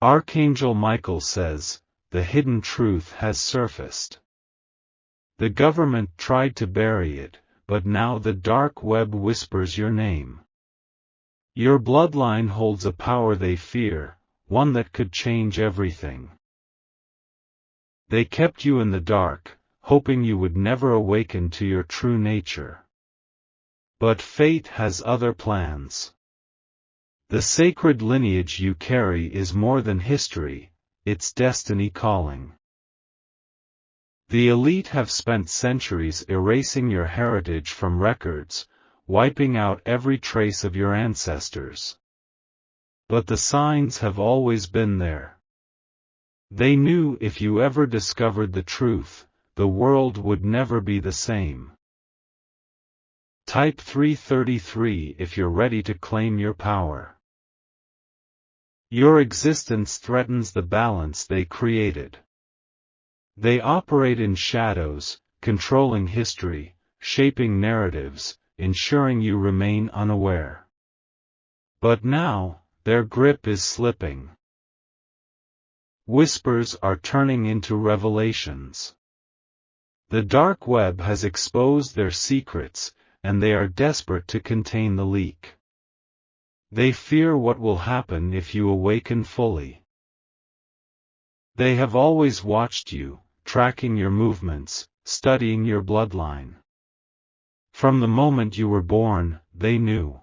Archangel Michael says, the hidden truth has surfaced. The government tried to bury it, but now the dark web whispers your name. Your bloodline holds a power they fear, one that could change everything. They kept you in the dark, hoping you would never awaken to your true nature. But fate has other plans. The sacred lineage you carry is more than history, it's destiny calling. The elite have spent centuries erasing your heritage from records, wiping out every trace of your ancestors. But the signs have always been there. They knew if you ever discovered the truth, the world would never be the same. Type 333 if you're ready to claim your power. Your existence threatens the balance they created. They operate in shadows, controlling history, shaping narratives, ensuring you remain unaware. But now, their grip is slipping. Whispers are turning into revelations. The dark web has exposed their secrets, and they are desperate to contain the leak. They fear what will happen if you awaken fully. They have always watched you, tracking your movements, studying your bloodline. From the moment you were born, they knew.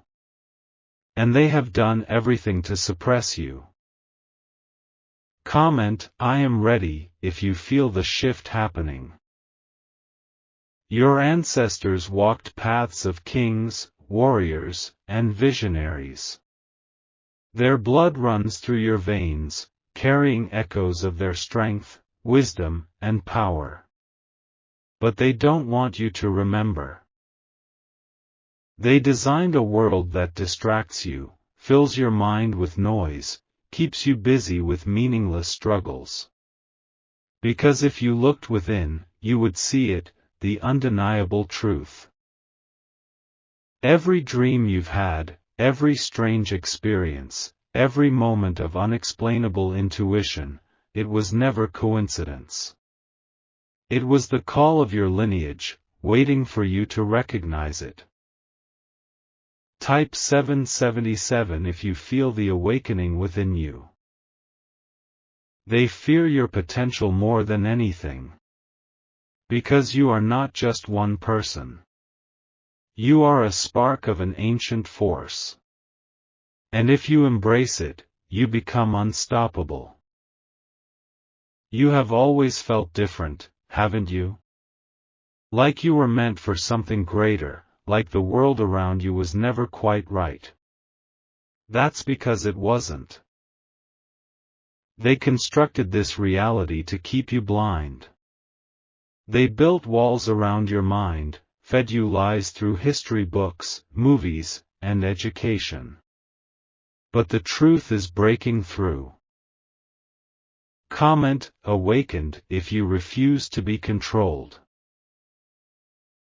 And they have done everything to suppress you. Comment, I am ready, if you feel the shift happening. Your ancestors walked paths of kings, warriors, and visionaries. Their blood runs through your veins, carrying echoes of their strength, wisdom, and power. But they don't want you to remember. They designed a world that distracts you, fills your mind with noise, keeps you busy with meaningless struggles. Because if you looked within, you would see it, the undeniable truth. Every dream you've had, every strange experience, every moment of unexplainable intuition, it was never coincidence. It was the call of your lineage, waiting for you to recognize it. Type 777 if you feel the awakening within you. They fear your potential more than anything. Because you are not just one person. You are a spark of an ancient force. And if you embrace it, you become unstoppable. You have always felt different, haven't you? Like you were meant for something greater, like the world around you was never quite right. That's because it wasn't. They constructed this reality to keep you blind. They built walls around your mind, fed you lies through history books, movies, and education. But the truth is breaking through. Comment, awakened, if you refuse to be controlled.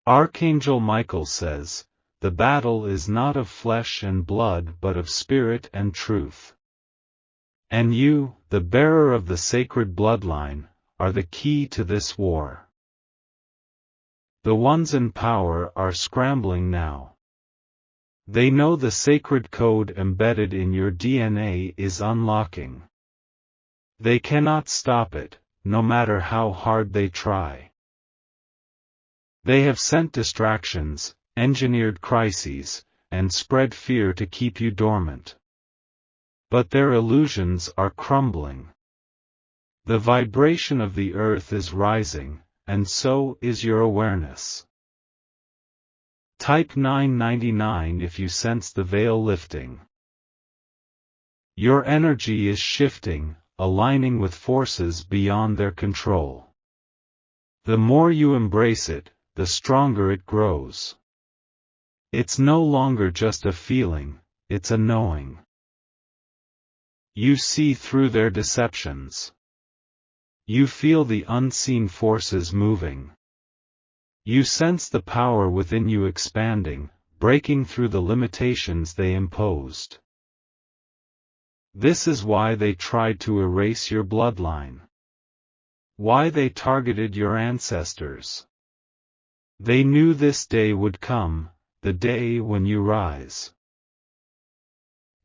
Archangel Michael says, the battle is not of flesh and blood but of spirit and truth. And you, the bearer of the sacred bloodline, are the key to this war. The ones in power are scrambling now. They know the sacred code embedded in your DNA is unlocking. They cannot stop it, no matter how hard they try. They have sent distractions, engineered crises, and spread fear to keep you dormant. But their illusions are crumbling. The vibration of the earth is rising, and so is your awareness. Type 999 if you sense the veil lifting. Your energy is shifting, aligning with forces beyond their control. The more you embrace it, the stronger it grows. It's no longer just a feeling, it's a knowing. You see through their deceptions. You feel the unseen forces moving. You sense the power within you expanding, breaking through the limitations they imposed. This is why they tried to erase your bloodline. Why they targeted your ancestors. They knew this day would come, the day when you rise.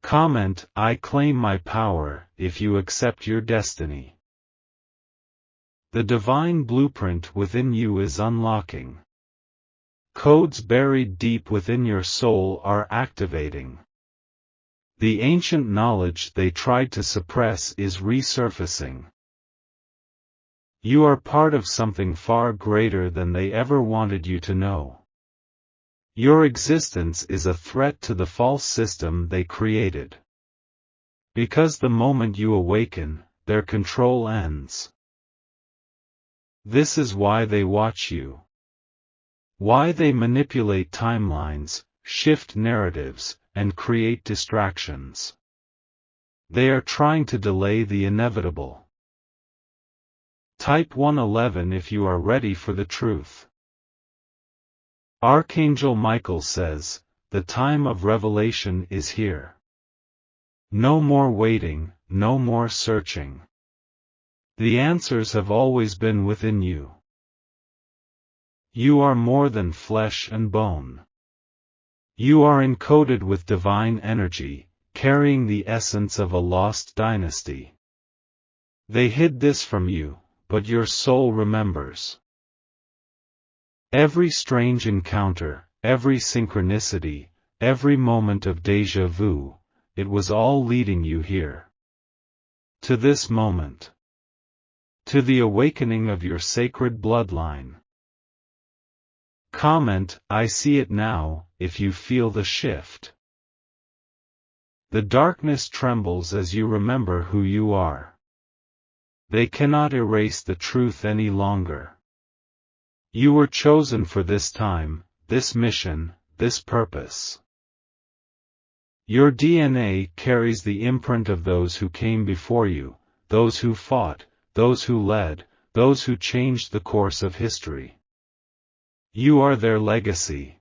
Comment, I claim my power, if you accept your destiny. The divine blueprint within you is unlocking. Codes buried deep within your soul are activating. The ancient knowledge they tried to suppress is resurfacing. You are part of something far greater than they ever wanted you to know. Your existence is a threat to the false system they created. Because the moment you awaken, their control ends. This is why they watch you. Why they manipulate timelines, shift narratives, and create distractions. They are trying to delay the inevitable. Type 111 if you are ready for the truth. Archangel Michael says, the time of revelation is here. No more waiting, no more searching. The answers have always been within you. You are more than flesh and bone. You are encoded with divine energy, carrying the essence of a lost dynasty. They hid this from you, but your soul remembers. Every strange encounter, every synchronicity, every moment of déjà vu, it was all leading you here. To this moment. To the awakening of your sacred bloodline. Comment, I see it now, if you feel the shift. The darkness trembles as you remember who you are. They cannot erase the truth any longer. You were chosen for this time, this mission, this purpose. Your DNA carries the imprint of those who came before you, those who fought, those who led, those who changed the course of history. You are their legacy.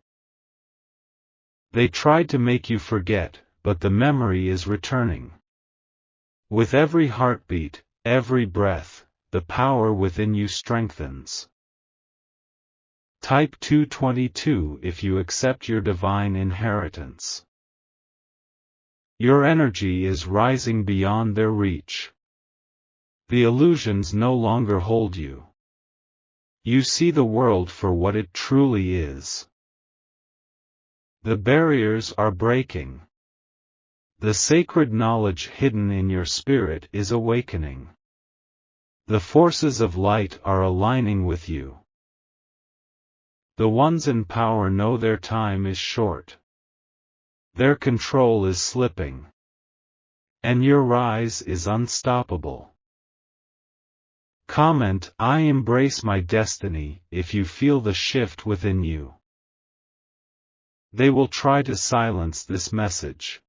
They tried to make you forget, but the memory is returning. With every heartbeat, every breath, the power within you strengthens. Type 222 if you accept your divine inheritance. Your energy is rising beyond their reach. The illusions no longer hold you. You see the world for what it truly is. The barriers are breaking. The sacred knowledge hidden in your spirit is awakening. The forces of light are aligning with you. The ones in power know their time is short. Their control is slipping. And your rise is unstoppable. Comment, I embrace my destiny, if you feel the shift within you. They will try to silence this message.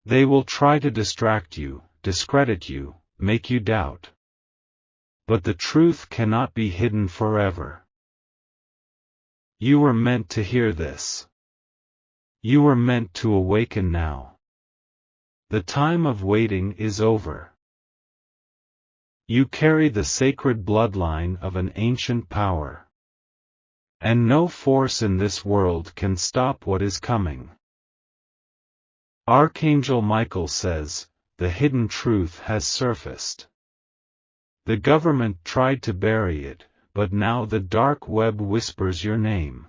They will try to distract you, discredit you, make you doubt. But the truth cannot be hidden forever. You were meant to hear this. You were meant to awaken now. The time of waiting is over. You carry the sacred bloodline of an ancient power. And no force in this world can stop what is coming. Archangel Michael says, the hidden truth has surfaced. The government tried to bury it, but now the dark web whispers your name.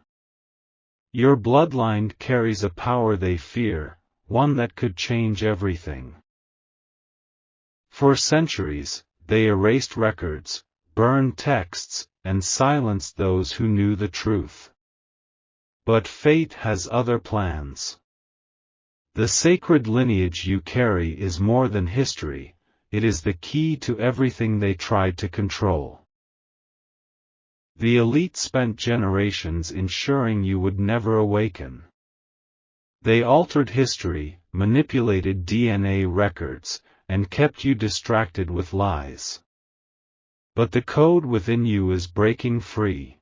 Your bloodline carries a power they fear, one that could change everything. For centuries, they erased records, burned texts, and silenced those who knew the truth. But fate has other plans. The sacred lineage you carry is more than history, it is the key to everything they tried to control. The elite spent generations ensuring you would never awaken. They altered history, manipulated DNA records, and kept you distracted with lies. But the code within you is breaking free.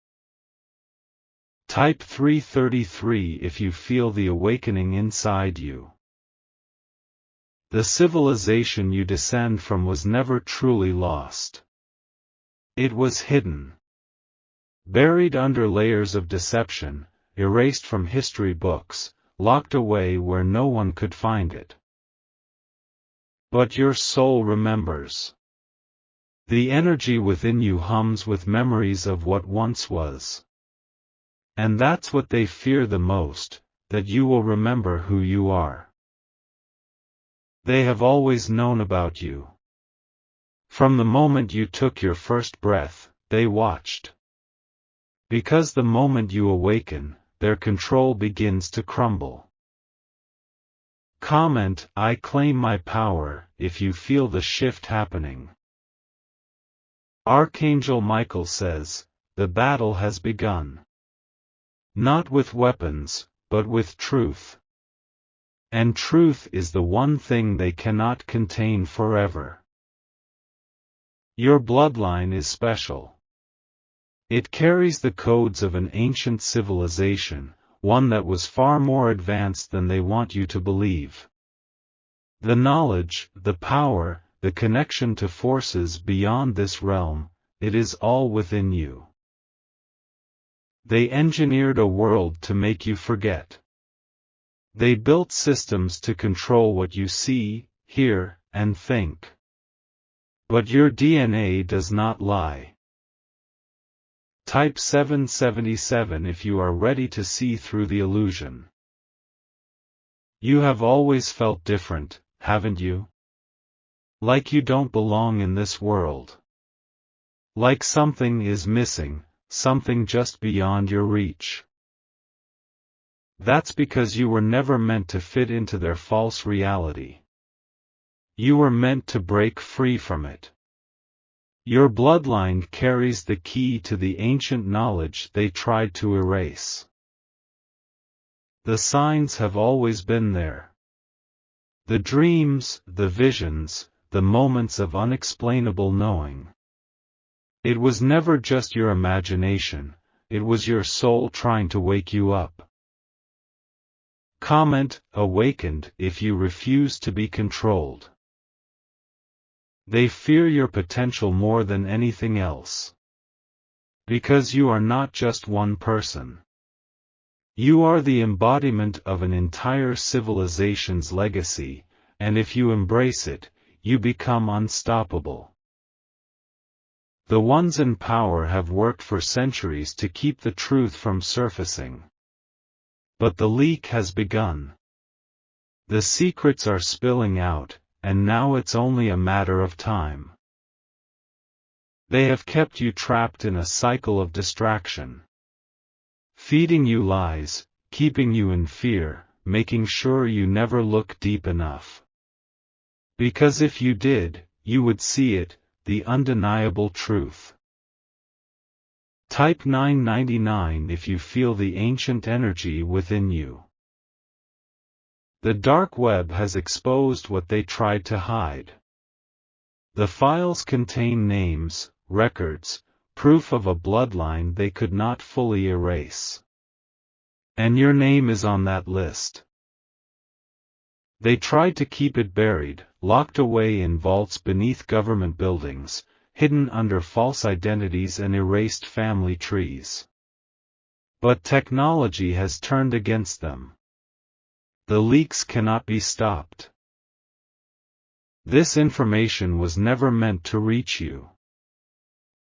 Type 333 if you feel the awakening inside you. The civilization you descend from was never truly lost. It was hidden. Buried under layers of deception, erased from history books, locked away where no one could find it. But your soul remembers. The energy within you hums with memories of what once was. And that's what they fear the most, that you will remember who you are. They have always known about you. From the moment you took your first breath, they watched. Because the moment you awaken, their control begins to crumble. Comment, I claim my power, if you feel the shift happening. Archangel Michael says, the battle has begun. Not with weapons, but with truth. And truth is the one thing they cannot contain forever. Your bloodline is special. It carries the codes of an ancient civilization, one that was far more advanced than they want you to believe. The knowledge, the power, the connection to forces beyond this realm, it is all within you. They engineered a world to make you forget. They built systems to control what you see, hear, and think. But your DNA does not lie. Type 777 if you are ready to see through the illusion. You have always felt different, haven't you? Like you don't belong in this world. Like something is missing, something just beyond your reach. That's because you were never meant to fit into their false reality. You were meant to break free from it. Your bloodline carries the key to the ancient knowledge they tried to erase. The signs have always been there. The dreams, the visions, the moments of unexplainable knowing. It was never just your imagination, it was your soul trying to wake you up. Comment, awakened, if you refuse to be controlled. They fear your potential more than anything else. Because you are not just one person. You are the embodiment of an entire civilization's legacy, and if you embrace it, you become unstoppable. The ones in power have worked for centuries to keep the truth from surfacing. But the leak has begun. The secrets are spilling out, and now it's only a matter of time. They have kept you trapped in a cycle of distraction. Feeding you lies, keeping you in fear, making sure you never look deep enough. Because if you did, you would see it, the undeniable truth. Type 999 if you feel the ancient energy within you. The dark web has exposed what they tried to hide. The files contain names, records, proof of a bloodline they could not fully erase. And your name is on that list. They tried to keep it buried, locked away in vaults beneath government buildings, hidden under false identities and erased family trees. But technology has turned against them. The leaks cannot be stopped. This information was never meant to reach you.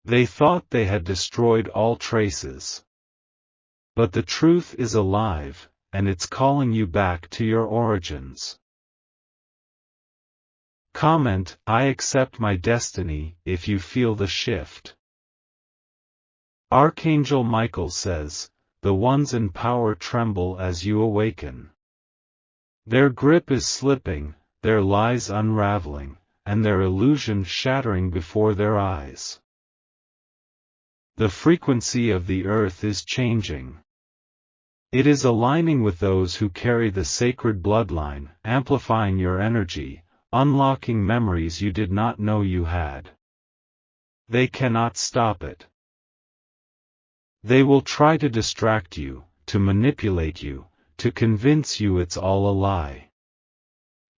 They thought they had destroyed all traces. But the truth is alive, and it's calling you back to your origins. Comment, I accept my destiny, if you feel the shift. Archangel Michael says, the ones in power tremble as you awaken. Their grip is slipping, their lies unraveling, and their illusion shattering before their eyes. The frequency of the earth is changing. It is aligning with those who carry the sacred bloodline, amplifying your energy, unlocking memories you did not know you had. They cannot stop it. They will try to distract you, to manipulate you, to convince you it's all a lie.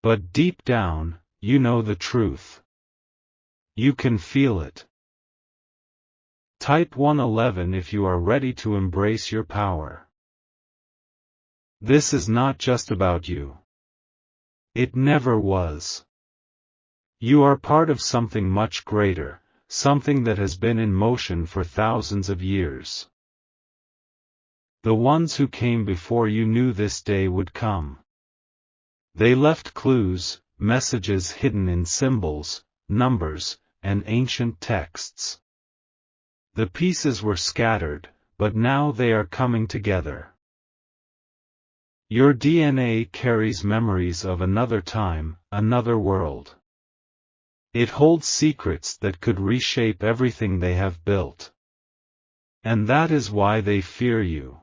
But deep down, you know the truth. You can feel it. Type 111 if you are ready to embrace your power. This is not just about you. It never was. You are part of something much greater, something that has been in motion for thousands of years. The ones who came before you knew this day would come. They left clues, messages hidden in symbols, numbers, and ancient texts. The pieces were scattered, but now they are coming together. Your DNA carries memories of another time, another world. It holds secrets that could reshape everything they have built. And that is why they fear you.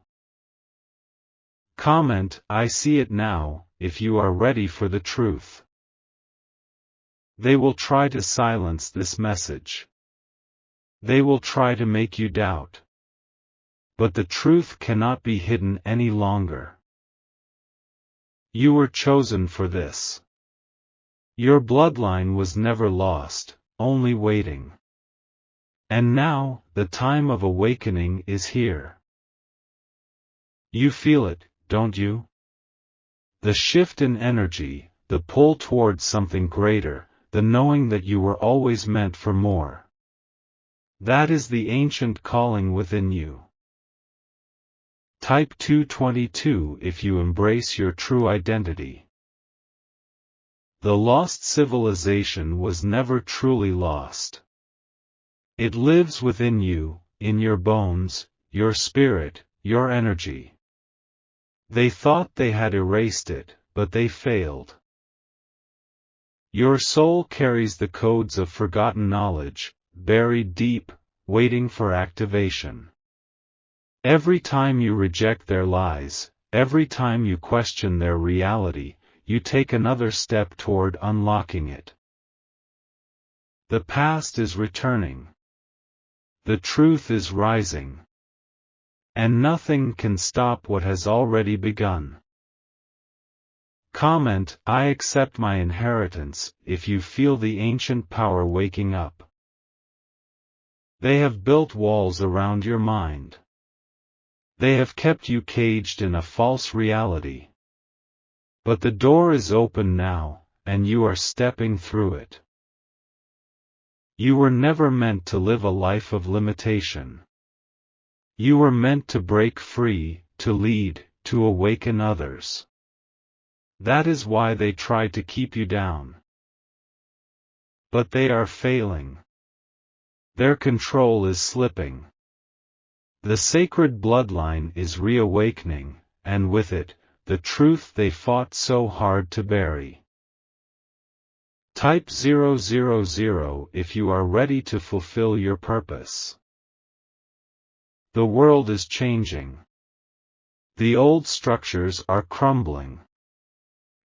Comment, "I see it now," if you are ready for the truth. They will try to silence this message. They will try to make you doubt. But the truth cannot be hidden any longer. You were chosen for this. Your bloodline was never lost, only waiting. And now, the time of awakening is here. You feel it, don't you? The shift in energy, the pull towards something greater, the knowing that you were always meant for more. That is the ancient calling within you. Type 222 if you embrace your true identity. The lost civilization was never truly lost. It lives within you, in your bones, your spirit, your energy. They thought they had erased it, but they failed. Your soul carries the codes of forgotten knowledge, buried deep, waiting for activation. Every time you reject their lies, every time you question their reality, you take another step toward unlocking it. The past is returning. The truth is rising. And nothing can stop what has already begun. Comment, "I accept my inheritance," if you feel the ancient power waking up. They have built walls around your mind. They have kept you caged in a false reality. But the door is open now, and you are stepping through it. You were never meant to live a life of limitation. You were meant to break free, to lead, to awaken others. That is why they tried to keep you down. But they are failing. Their control is slipping. The sacred bloodline is reawakening, and with it, the truth they fought so hard to bury. Type 000 if you are ready to fulfill your purpose. The world is changing. The old structures are crumbling.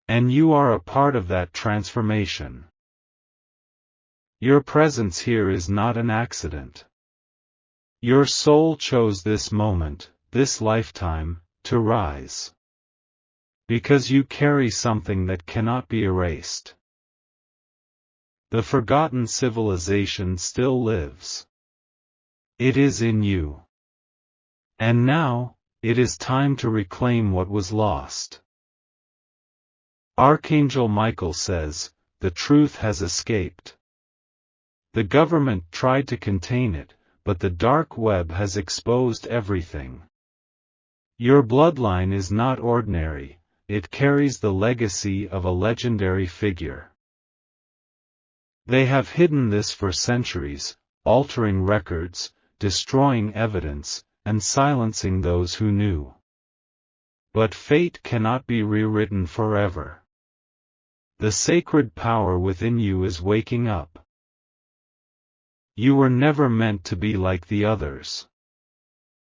And you are a part of that transformation. Your presence here is not an accident. Your soul chose this moment, this lifetime, to rise. Because you carry something that cannot be erased. The forgotten civilization still lives. It is in you. And now, it is time to reclaim what was lost. Archangel Michael says, the truth has escaped. The government tried to contain it, but the dark web has exposed everything. Your bloodline is not ordinary, it carries the legacy of a legendary figure. They have hidden this for centuries, altering records, destroying evidence, and silencing those who knew. But fate cannot be rewritten forever. The sacred power within you is waking up. You were never meant to be like the others.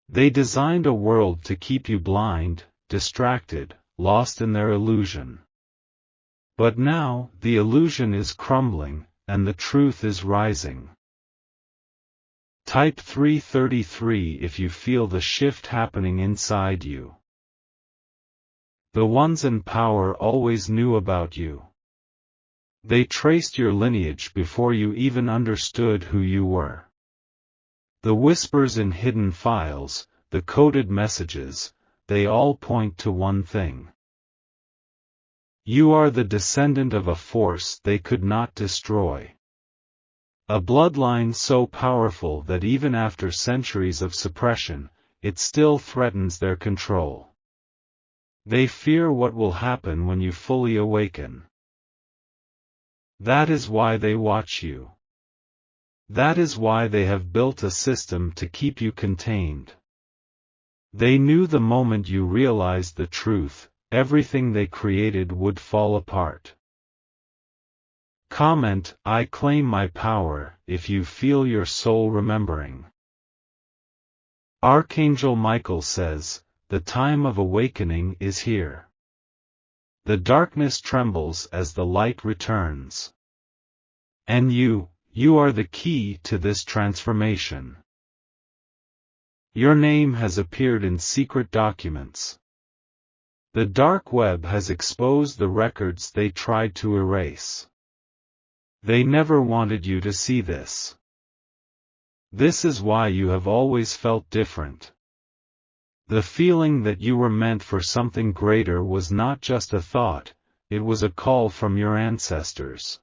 They designed a world to keep you blind, distracted, lost in their illusion. But now, the illusion is crumbling, and the truth is rising. Type 333 if you feel the shift happening inside you. The ones in power always knew about you. They traced your lineage before you even understood who you were. The whispers in hidden files, the coded messages, they all point to one thing. You are the descendant of a force they could not destroy. A bloodline so powerful that even after centuries of suppression, it still threatens their control. They fear what will happen when you fully awaken. That is why they watch you. That is why they have built a system to keep you contained. They knew the moment you realized the truth, everything they created would fall apart. Comment, I claim my power, if you feel your soul remembering. Archangel Michael says, the time of awakening is here. The darkness trembles as the light returns. And you are the key to this transformation. Your name has appeared in secret documents. The dark web has exposed the records they tried to erase. They never wanted you to see this. This is why you have always felt different. The feeling that you were meant for something greater was not just a thought, it was a call from your ancestors.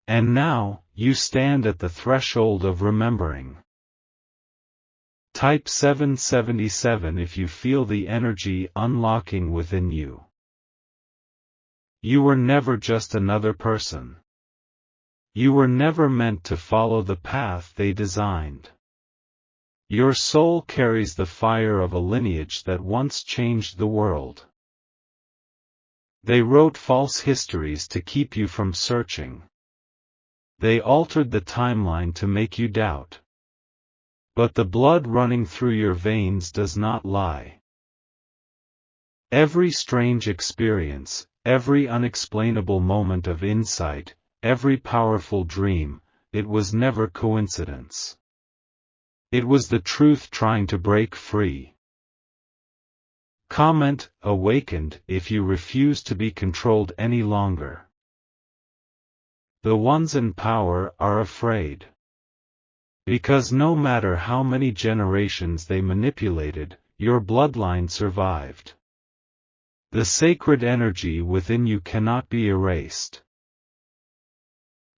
And now, you stand at the threshold of remembering. Type 777 if you feel the energy unlocking within you. You were never just another person. You were never meant to follow the path they designed. Your soul carries the fire of a lineage that once changed the world. They wrote false histories to keep you from searching. They altered the timeline to make you doubt. But the blood running through your veins does not lie. Every strange experience, every unexplainable moment of insight, every powerful dream, it was never coincidence. It was the truth trying to break free. Comment, awakened, if you refuse to be controlled any longer. The ones in power are afraid. Because no matter how many generations they manipulated, your bloodline survived. The sacred energy within you cannot be erased.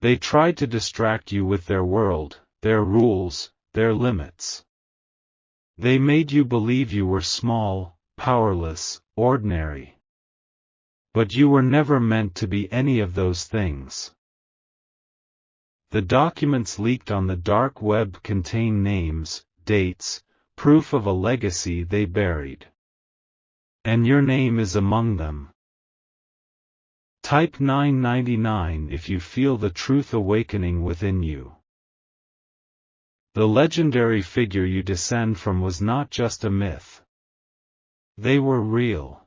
They tried to distract you with their world, their rules, their limits. They made you believe you were small, powerless, ordinary. But you were never meant to be any of those things. The documents leaked on the dark web contain names, dates, proof of a legacy they buried. And your name is among them. Type 999 if you feel the truth awakening within you. The legendary figure you descend from was not just a myth. They were real.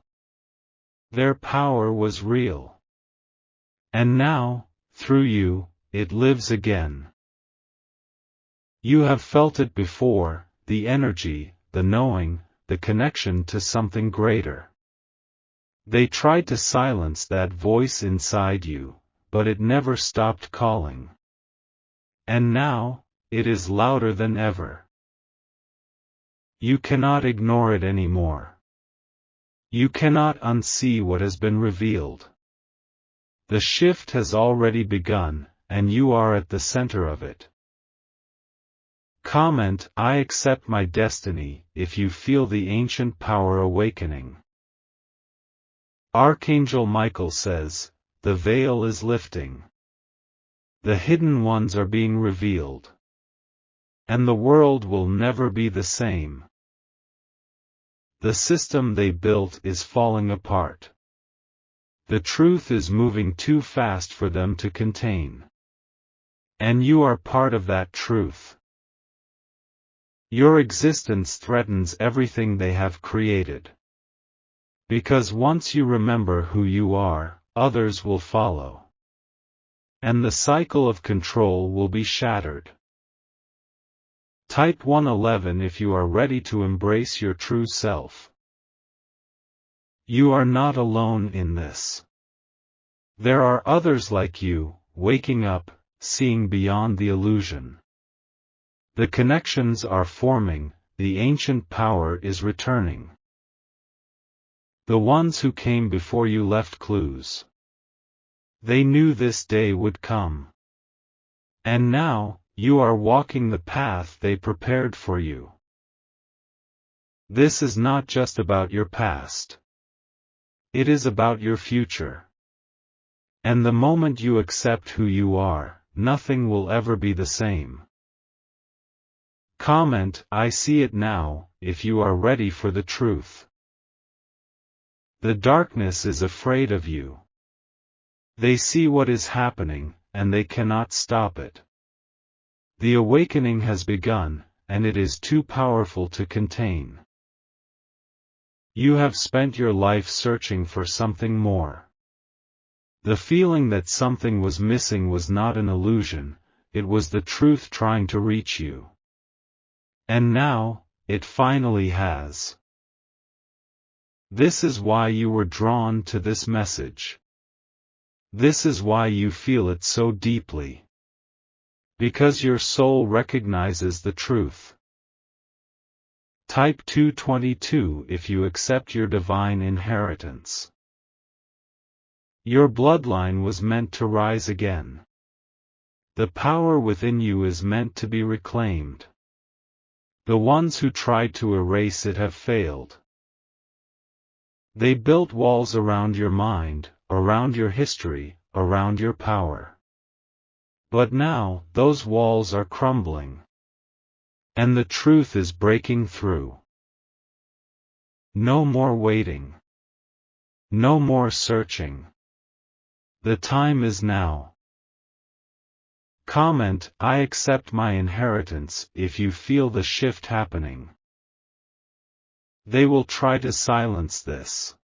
Their power was real. And now, through you, it lives again. You have felt it before, the energy, the knowing, the connection to something greater. They tried to silence that voice inside you, but it never stopped calling. And now, it is louder than ever. You cannot ignore it anymore. You cannot unsee what has been revealed. The shift has already begun, and you are at the center of it. Comment, I accept my destiny, if you feel the ancient power awakening. Archangel Michael says, the veil is lifting. The hidden ones are being revealed. And the world will never be the same. The system they built is falling apart. The truth is moving too fast for them to contain. And you are part of that truth. Your existence threatens everything they have created. Because once you remember who you are, others will follow. And the cycle of control will be shattered. Type 111 if you are ready to embrace your true self. You are not alone in this. There are others like you, waking up, seeing beyond the illusion. The connections are forming, the ancient power is returning. The ones who came before you left clues. They knew this day would come. And now, you are walking the path they prepared for you. This is not just about your past. It is about your future. And the moment you accept who you are, nothing will ever be the same. Comment, I see it now, if you are ready for the truth. The darkness is afraid of you. They see what is happening, and they cannot stop it. The awakening has begun, and it is too powerful to contain. You have spent your life searching for something more. The feeling that something was missing was not an illusion, it was the truth trying to reach you. And now, it finally has. This is why you were drawn to this message. This is why you feel it so deeply. Because your soul recognizes the truth. Type 222 if you accept your divine inheritance. Your bloodline was meant to rise again. The power within you is meant to be reclaimed. The ones who tried to erase it have failed. They built walls around your mind, around your history, around your power. But now, those walls are crumbling. And the truth is breaking through. No more waiting. No more searching. The time is now. Comment, I accept my inheritance, if you feel the shift happening. They will try to silence this.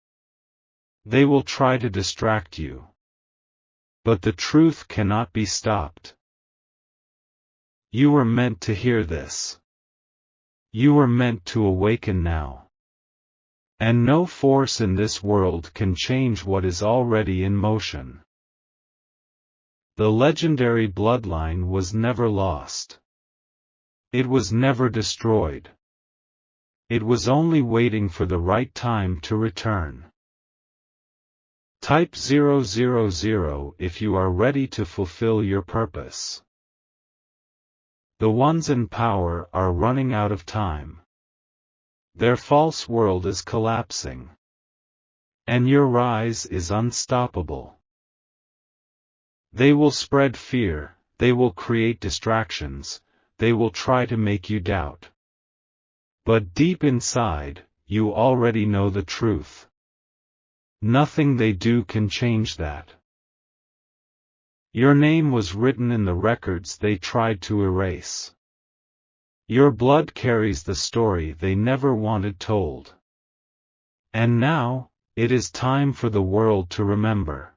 They will try to distract you. But the truth cannot be stopped. You were meant to hear this. You were meant to awaken now. And no force in this world can change what is already in motion. The legendary bloodline was never lost. It was never destroyed. It was only waiting for the right time to return. Type 000 if you are ready to fulfill your purpose. The ones in power are running out of time. Their false world is collapsing. And your rise is unstoppable. They will spread fear, they will create distractions, they will try to make you doubt. But deep inside, you already know the truth. Nothing they do can change that. Your name was written in the records they tried to erase. Your blood carries the story they never wanted told. And now, it is time for the world to remember.